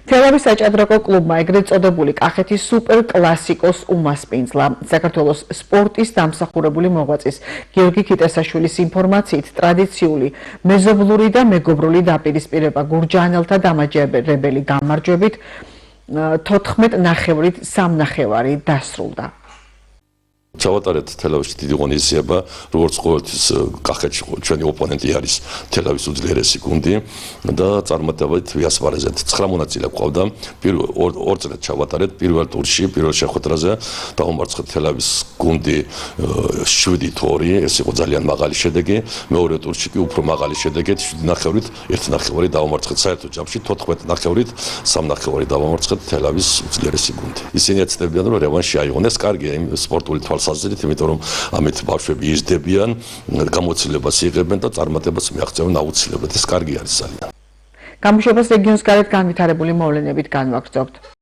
თელავის საჭადრაკო კლუბმა ეგრეთ წოდებული კახეთის სუპერ კლასიკოს უმასპინძლა. საქართველოს სპორტის დამსახურებული მოღვაწის გიორგი ქიტესაშვილის ინფორმაციით ტრადიციული მეზობლური და მეგობრული დაპირისპირება გურჯაანელთა დამაჯერებელი გამარჯვებით 14-3 დასრულდა. ჩავატარეთ თელავში დიდი ღონისძიება, როგორც ყოველთვის კახეთში ჩვენი ოპონენტი არის თელავის უძლიერესი გუნდი და წარმატებით ვიასპარეზეთ. 9 მონაწილე გვყავდა. ორ წელს ჩავატარეთ პირველ ტურში, პირველ შეხვედრაზე დაუმარცხეთ თელავის გუნდი 7-2, ეს იყო ძალიან მაღალი შედეგი. მეორე ტურში კი უფრო მაღალი შედეგი 7-9-ით 1-9 დაუმარცხეთ საერთო ჯამში 14-9-ით 3-9 დაუმარცხეთ თელავის უძლიერესი გუნდი. ისინი ეცდებიან რომ რევანში აიღონ. ეს კარგია იმ სპორტული თვალსაზრისით, იმიტომ რომ ამით ბავშვები იზრდებიან, გამოცდილებას იღებენ და წარმატებას მიაღწევენ აუცილებლად. ეს კარგი არის ძალიან. გამოშვებას რეგიონის გარეთ განვითარებული მოვლენებით განვაგრძობთ.